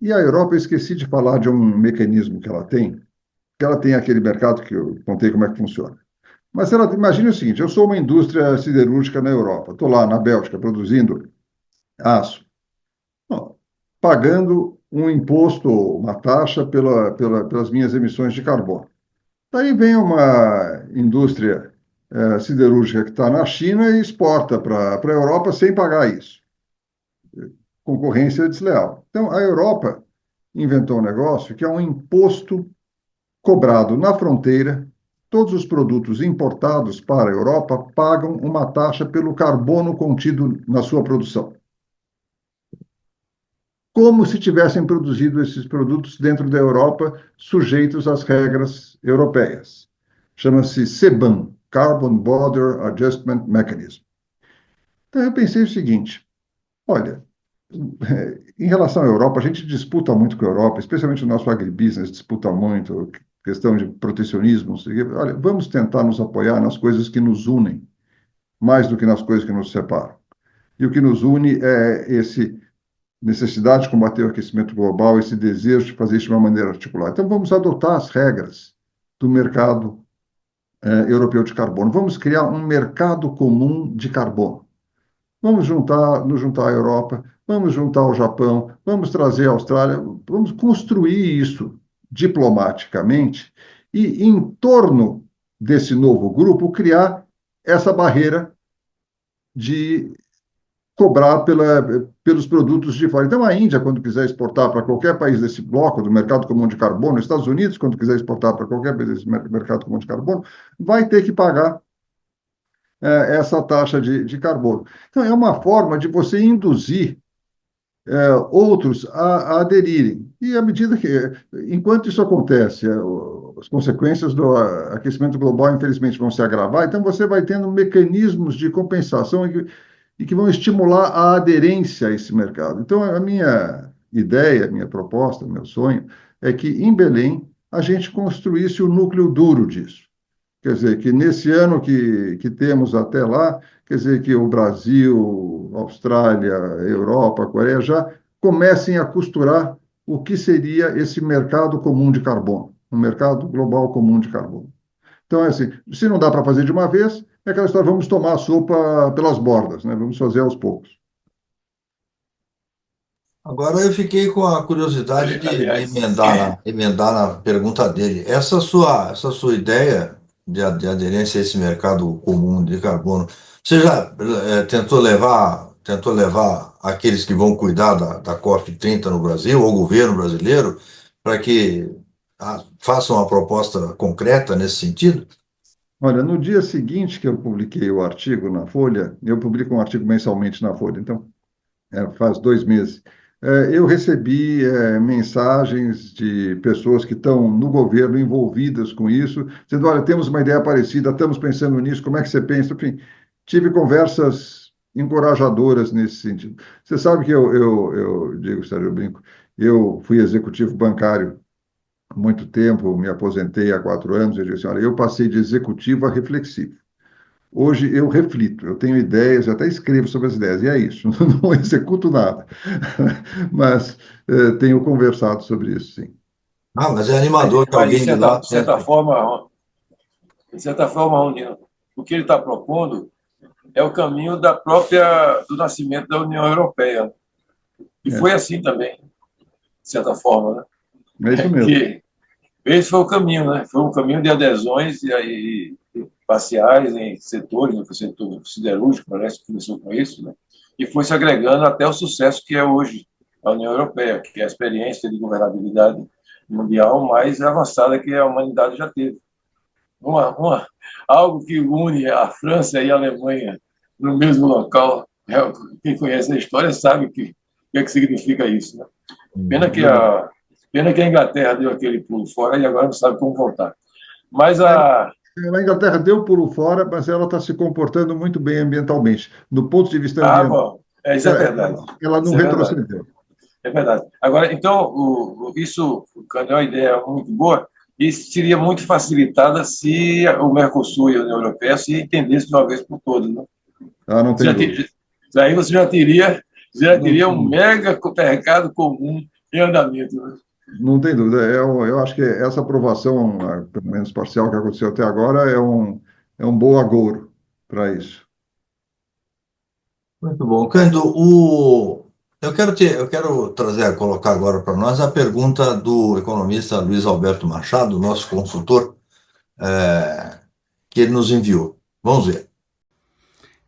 S2: E a Europa, eu esqueci de falar de um mecanismo que ela tem aquele mercado que eu contei como é que funciona. Mas imagine o seguinte: eu sou uma indústria siderúrgica na Europa, estou lá na Bélgica produzindo aço, bom, pagando um imposto, uma taxa pelas minhas emissões de carbono. Daí vem uma indústria siderúrgica que está na China e exporta para a Europa sem pagar isso. Concorrência desleal. Então, a Europa inventou um negócio que é um imposto cobrado na fronteira. Todos os produtos importados para a Europa pagam uma taxa pelo carbono contido na sua produção, como se tivessem produzido esses produtos dentro da Europa, sujeitos às regras europeias. Chama-se CBAM, Carbon Border Adjustment Mechanism. Então eu pensei o seguinte: olha, em relação à Europa, a gente disputa muito com a Europa, especialmente o nosso agribusiness disputa muito, questão de protecionismo. Olha, vamos tentar nos apoiar nas coisas que nos unem, mais do que nas coisas que nos separam. E o que nos une é esse necessidade de combater o aquecimento global, esse desejo de fazer isso de uma maneira articulada. Então, vamos adotar as regras do mercado europeu de carbono. Vamos criar um mercado comum de carbono. Vamos nos juntar à Europa, vamos juntar ao Japão, vamos trazer a Austrália, vamos construir isso diplomaticamente e, em torno desse novo grupo, criar essa barreira de cobrar pelos produtos de fora. Então, a Índia, quando quiser exportar para qualquer país desse bloco do mercado comum de carbono, os Estados Unidos, quando quiser exportar para qualquer país desse mercado comum de carbono, vai ter que pagar essa taxa de carbono. Então, é uma forma de você induzir outros a aderirem. E à medida que, enquanto isso acontece, as consequências do aquecimento global, infelizmente, vão se agravar, então você vai tendo mecanismos de compensação e que vão estimular a aderência a esse mercado. Então, a minha ideia, a minha proposta, o meu sonho, é que em Belém a gente construísse o núcleo duro disso. Quer dizer, que nesse ano que temos até lá, quer dizer, que o Brasil, Austrália, Europa, Coreia já comecem a costurar o que seria esse mercado comum de carbono, um mercado global comum de carbono. Então, é assim, se não dá para fazer de uma vez, é aquela história, vamos tomar a sopa pelas bordas, né? Vamos fazer aos poucos.
S1: Agora eu fiquei com a curiosidade de
S3: Aliás,
S1: emendar na pergunta dele. Essa sua ideia de aderência a esse mercado comum de carbono, você já tentou levar aqueles que vão cuidar da COP30 no Brasil, ou o governo brasileiro, para que façam uma proposta concreta nesse sentido?
S2: Olha, no dia seguinte que eu publiquei o artigo na Folha, eu publico um artigo mensalmente na Folha, então faz 2 meses. Eu recebi mensagens de pessoas que estão no governo envolvidas com isso, dizendo: olha, temos uma ideia parecida, estamos pensando nisso, como é que você pensa? Enfim, tive conversas encorajadoras nesse sentido. Você sabe que eu digo, Sérgio, eu brinco, eu fui executivo bancário há muito tempo, me aposentei há 4 anos, eu digo assim: olha, eu passei de executivo a reflexivo. Hoje eu reflito, eu tenho ideias, eu até escrevo sobre as ideias, e é isso, não executo nada, mas tenho conversado sobre isso, sim.
S1: Ah, mas é animador que
S3: mas
S1: alguém de lá pense.
S3: de certa forma, Raulino, o que ele está propondo é o caminho do nascimento da União Europeia. E
S2: É,
S3: foi assim também, de certa forma,
S2: é isso
S3: né?
S2: mesmo.
S3: Que esse foi o caminho, né? Foi um caminho de adesões e parciais em setores, no setor siderúrgico, parece que começou com isso, né? E foi se agregando até o sucesso que é hoje a União Europeia, que é a experiência de governabilidade mundial mais avançada que a humanidade já teve. Algo que une a França e a Alemanha no mesmo local. Quem conhece a história sabe o que significa isso, né? Pena que
S2: Verdade.
S3: a Inglaterra deu aquele pulo fora e agora não sabe como voltar. Mas
S2: É,
S3: a.
S2: a Inglaterra deu pulo fora, mas ela está se comportando muito bem ambientalmente. Do ponto de vista
S3: Ah,
S2: ambiental,
S3: bom, isso é verdade.
S2: ela não
S3: Isso é verdade.
S2: retrocedeu.
S3: É verdade. Agora, então, isso é uma ideia muito boa e seria muito facilitada se o Mercosul e a União Europeia se entendessem de uma vez por todas, né?
S2: Ah, não
S3: Você
S2: tem dúvida.
S3: Aí você já
S2: Não,
S3: teria um mega mercado comum em andamento, né?
S2: não tem dúvida. Eu acho que essa aprovação, pelo menos parcial, que aconteceu até agora, é um bom agouro para isso.
S1: Muito bom. Cândido, eu quero colocar agora para nós a pergunta do economista Luiz Alberto Machado, nosso consultor, que ele nos enviou. Vamos ver.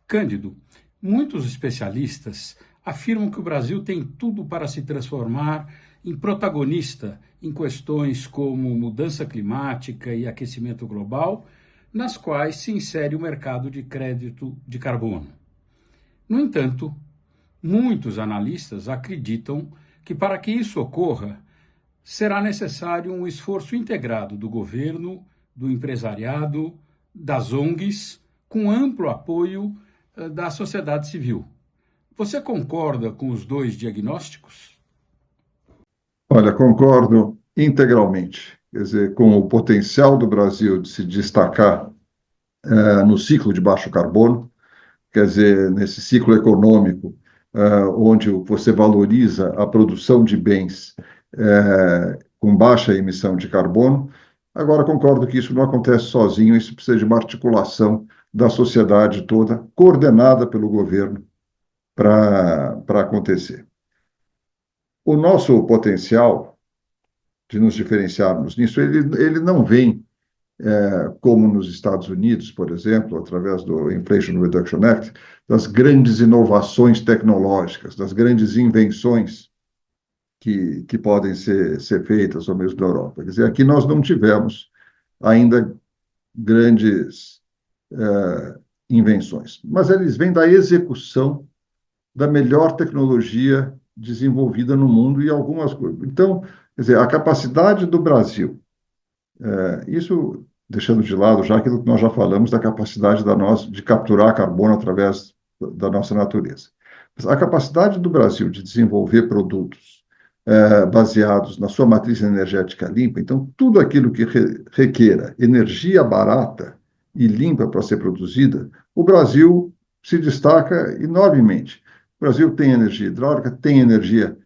S5: Cândido, muitos especialistas afirmam que o Brasil tem tudo para se transformar em protagonista em questões como mudança climática e aquecimento global, nas quais se insere o mercado de crédito de carbono. No entanto, muitos analistas acreditam que para que isso ocorra, será necessário um esforço integrado do governo, do empresariado, das ONGs, com amplo apoio da sociedade civil. Você concorda com os dois diagnósticos?
S2: Olha, concordo integralmente. Quer dizer, com o potencial do Brasil de se destacar no ciclo de baixo carbono, quer dizer, nesse ciclo econômico, onde você valoriza a produção de bens com baixa emissão de carbono. Agora, concordo que isso não acontece sozinho, isso precisa de uma articulação da sociedade toda, coordenada pelo governo, para acontecer. O nosso potencial de nos diferenciarmos nisso, ele não vem como nos Estados Unidos, por exemplo, através do Inflation Reduction Act, das grandes inovações tecnológicas, das grandes invenções que podem ser feitas, ou mesmo na Europa. Quer dizer, aqui nós não tivemos ainda grandes invenções, mas eles vêm da execução da melhor tecnologia desenvolvida no mundo e algumas coisas. Então, quer dizer, a capacidade do Brasil, isso deixando de lado já aquilo que nós já falamos da capacidade de capturar carbono através da nossa natureza. Mas a capacidade do Brasil de desenvolver produtos baseados na sua matriz energética limpa, então tudo aquilo que requeira energia barata e limpa para ser produzida, o Brasil se destaca enormemente. O Brasil tem energia hidráulica, tem energia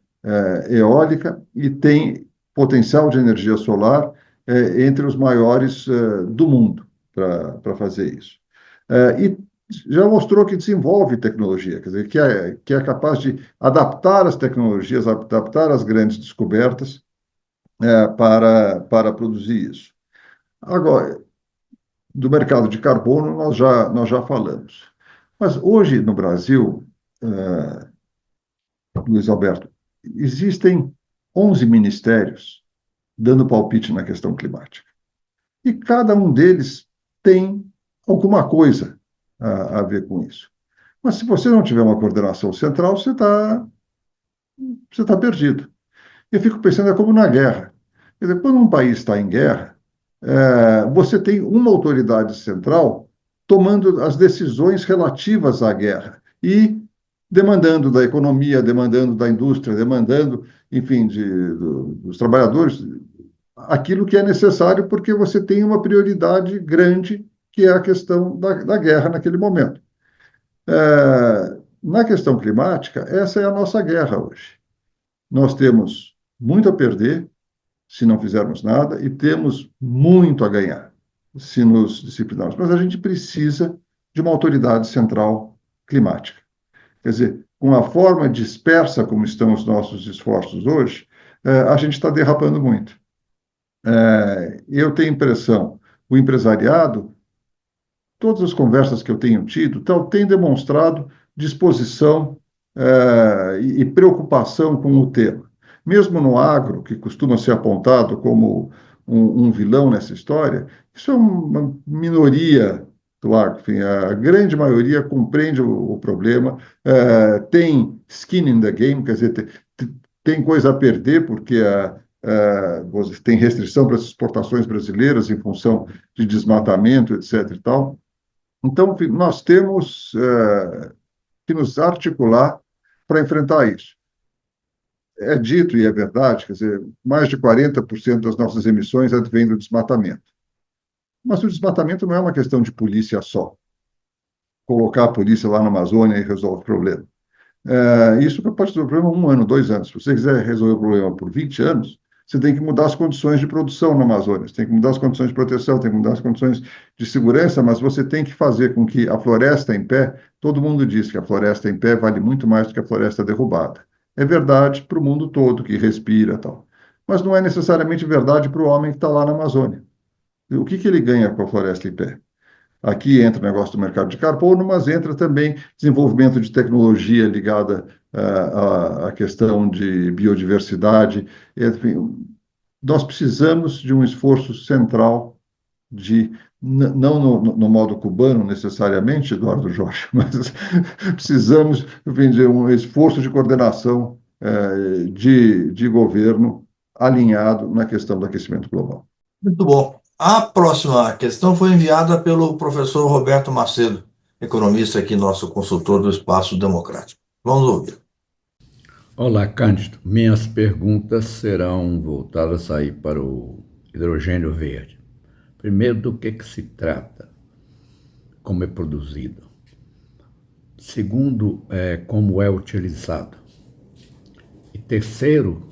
S2: eólica e tem potencial de energia solar entre os maiores do mundo para fazer isso. E já mostrou que desenvolve tecnologia, quer dizer, que é capaz de adaptar as tecnologias, adaptar as grandes descobertas para produzir isso. Agora, do mercado de carbono, nós já falamos. Mas hoje, no Brasil, Luiz Alberto, existem 11 ministérios dando palpite na questão climática. E cada um deles tem alguma coisa a ver com isso. Mas se você não tiver uma coordenação central, você tá perdido. Eu fico pensando, é como na guerra. Quer dizer, quando um país está em guerra, você tem uma autoridade central tomando as decisões relativas à guerra e demandando da economia, demandando da indústria, demandando, enfim, dos trabalhadores, aquilo que é necessário porque você tem uma prioridade grande, que é a questão da guerra naquele momento. Na questão climática, essa é a nossa guerra hoje. Nós temos muito a perder se não fizermos nada e temos muito a ganhar se nos disciplinarmos. Mas a gente precisa de uma autoridade central climática. Quer dizer, com a forma dispersa como estão os nossos esforços hoje, a gente está derrapando muito. Eu tenho impressão, o empresariado, todas as conversas que eu tenho tido, tem demonstrado disposição e preocupação com o tema. Mesmo no agro, que costuma ser apontado como um vilão nessa história, isso é uma minoria do agro. Enfim, a grande maioria compreende o problema, tem skin in the game, quer dizer, tem coisa a perder, porque tem restrição para as exportações brasileiras em função de desmatamento, etc. e tal. Então, nós temos que nos articular para enfrentar isso. É dito, e é verdade, quer dizer, mais de 40% das nossas emissões advêm do desmatamento. Mas o desmatamento não é uma questão de polícia só. Colocar a polícia lá na Amazônia e resolve o problema. Isso pode resolver o problema 1 ano, 2 anos. Se você quiser resolver o problema por 20 anos, você tem que mudar as condições de produção na Amazônia, você tem que mudar as condições de proteção, tem que mudar as condições de segurança, mas você tem que fazer com que a floresta em pé, todo mundo diz que a floresta em pé vale muito mais do que a floresta derrubada. É verdade para o mundo todo que respira e tal, mas não é necessariamente verdade para o homem que está lá na Amazônia. O que ele ganha com a floresta em pé? Aqui entra o negócio do mercado de carbono, mas entra também desenvolvimento de tecnologia ligada à questão de biodiversidade. Enfim, nós precisamos de um esforço central não no modo cubano necessariamente, Eduardo Jorge, mas precisamos, enfim, de um esforço de coordenação de governo alinhado na questão do aquecimento global.
S1: Muito bom. A próxima questão foi enviada pelo professor Roberto Macedo, economista aqui, nosso consultor do Espaço Democrático. Vamos ouvir.
S6: Olá, Cândido. Minhas perguntas serão voltadas aí para o hidrogênio verde. Primeiro, do que se trata? Como é produzido? Segundo, como é utilizado? E terceiro,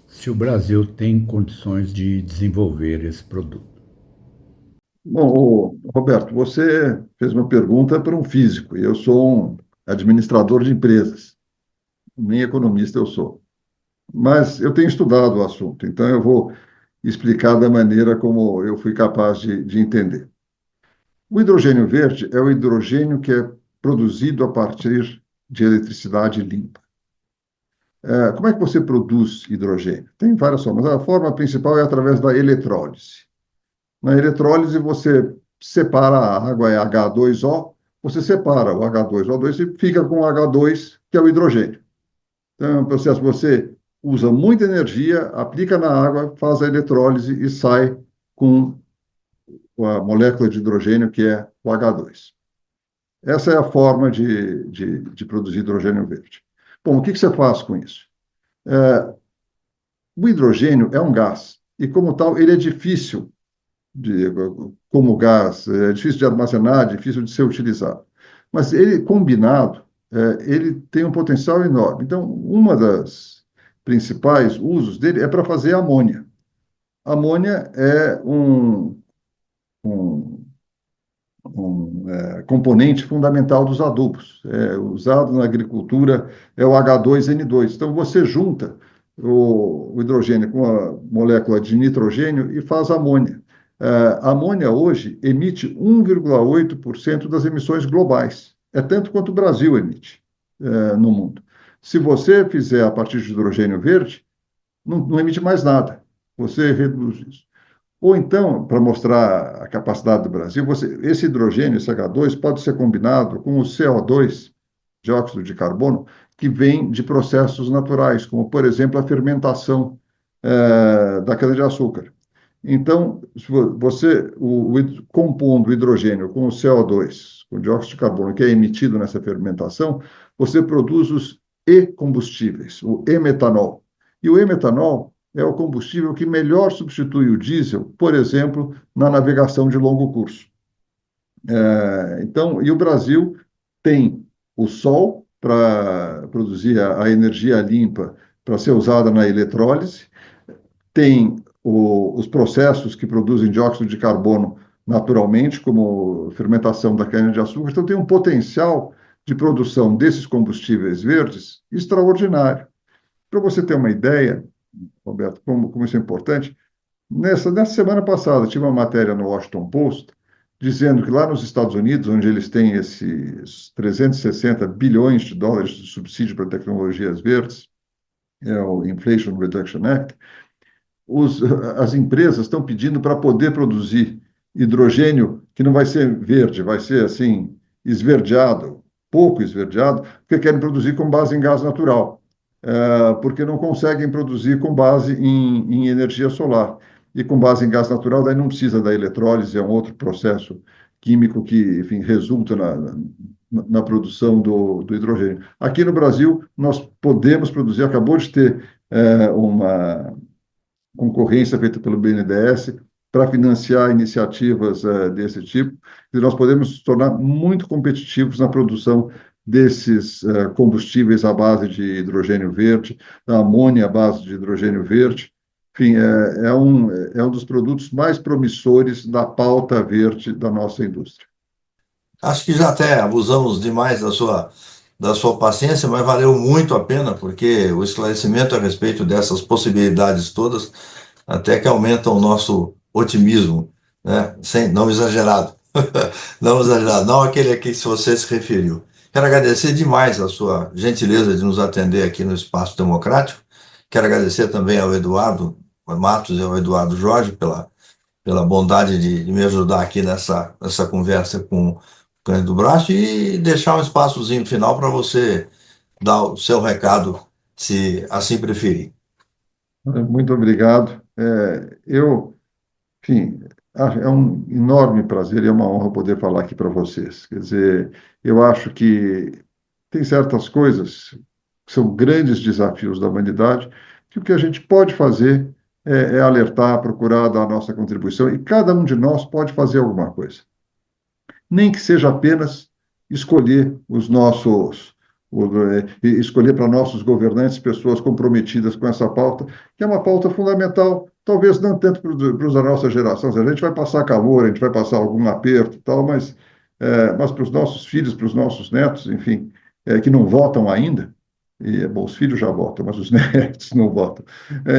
S6: se o Brasil tem condições de desenvolver esse produto.
S2: Bom, Roberto, você fez uma pergunta para um físico, e eu sou um administrador de empresas, nem economista eu sou. Mas eu tenho estudado o assunto, então eu vou explicar da maneira como eu fui capaz de entender. O hidrogênio verde é o hidrogênio que é produzido a partir de eletricidade limpa. Como é que você produz hidrogênio? Tem várias formas. A forma principal é através da eletrólise. Na eletrólise, você separa a água, é H2O, você separa o H2O2 e fica com o H2, que é o hidrogênio. Então, é um processo que você usa muita energia, aplica na água, faz a eletrólise e sai com a molécula de hidrogênio, que é o H2. Essa é a forma de produzir hidrogênio verde. Bom, o que você faz com isso? O hidrogênio é um gás, e como tal, ele é difícil como gás, é difícil de armazenar, difícil de ser utilizado. Mas ele, combinado, ele tem um potencial enorme. Então, uma das principais usos dele é para fazer amônia. Amônia é um componente fundamental dos adubos. É usado na agricultura, é o H2N2. Então, você junta o hidrogênio com a molécula de nitrogênio e faz amônia. A amônia hoje emite 1,8% das emissões globais. É tanto quanto o Brasil emite no mundo. Se você fizer a partir de hidrogênio verde, não emite mais nada. Você reduz isso. Ou então, para mostrar a capacidade do Brasil, esse hidrogênio, esse H2, pode ser combinado com o CO2, dióxido de carbono, que vem de processos naturais, como, por exemplo, a fermentação da cana-de-açúcar. Então, compondo o hidrogênio com o CO2, com o dióxido de carbono, que é emitido nessa fermentação, você produz os e-combustíveis, o e-metanol. E o e-metanol é o combustível que melhor substitui o diesel, por exemplo, na navegação de longo curso. E o Brasil tem o sol para produzir a energia limpa para ser usada na eletrólise, tem os processos que produzem dióxido de carbono naturalmente, como fermentação da cana-de-açúcar, então tem um potencial de produção desses combustíveis verdes extraordinário. Para você ter uma ideia, Roberto, como isso é importante, nessa semana passada tive uma matéria no Washington Post dizendo que lá nos Estados Unidos, onde eles têm esses 360 bilhões de dólares de subsídio para tecnologias verdes, é o Inflation Reduction Act, as empresas estão pedindo para poder produzir hidrogênio que não vai ser verde, vai ser assim, esverdeado, pouco esverdeado, porque querem produzir com base em gás natural, porque não conseguem produzir com base em energia solar. E com base em gás natural, daí não precisa da eletrólise, é um outro processo químico que, enfim, resulta na produção do hidrogênio. Aqui no Brasil, nós podemos produzir, acabou de ter uma concorrência feita pelo BNDES para financiar iniciativas desse tipo, e nós podemos nos tornar muito competitivos na produção desses combustíveis à base de hidrogênio verde, da amônia à base de hidrogênio verde. Enfim, é um dos produtos mais promissores da pauta verde da nossa indústria.
S1: Acho que já até abusamos demais da sua paciência, mas valeu muito a pena, porque o esclarecimento a respeito dessas possibilidades todas até que aumentam o nosso otimismo, né? Não exagerado. Não exagerado, não aquele a que você se referiu. Quero agradecer demais a sua gentileza de nos atender aqui no Espaço Democrático. Quero agradecer também ao Eduardo Matos e ao Eduardo Jorge pela bondade de me ajudar aqui nessa conversa com o Cândido Bracho e deixar um espaçozinho final para você dar o seu recado, se assim preferir.
S2: Muito obrigado. Enfim, é um enorme prazer e é uma honra poder falar aqui para vocês. Quer dizer, eu acho que tem certas coisas que são grandes desafios da humanidade, que o que a gente pode fazer é alertar, procurar dar a nossa contribuição, e cada um de nós pode fazer alguma coisa. Nem que seja apenas escolher escolher para nossos governantes pessoas comprometidas com essa pauta, que é uma pauta fundamental, talvez não tanto para os da nossa geração. A gente vai passar calor, a gente vai passar algum aperto e tal, mas para os nossos filhos, para os nossos netos, enfim, que não votam ainda, bom, os filhos já votam, mas os netos não votam.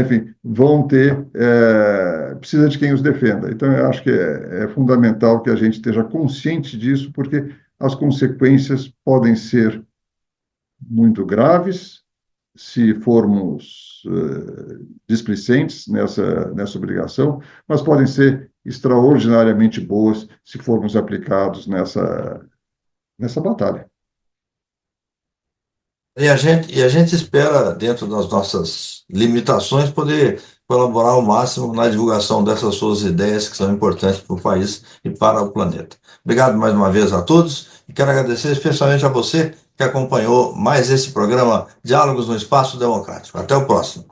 S2: Enfim, vão ter, precisa de quem os defenda. Então, eu acho que é fundamental que a gente esteja consciente disso, porque as consequências podem ser muito graves se formos displicentes nessa obrigação, mas podem ser extraordinariamente boas se formos aplicados nessa batalha.
S1: E a gente espera, dentro das nossas limitações, poder colaborar ao máximo na divulgação dessas suas ideias que são importantes para o país e para o planeta. Obrigado mais uma vez a todos e quero agradecer especialmente a você que acompanhou mais esse programa Diálogos no Espaço Democrático. Até o próximo.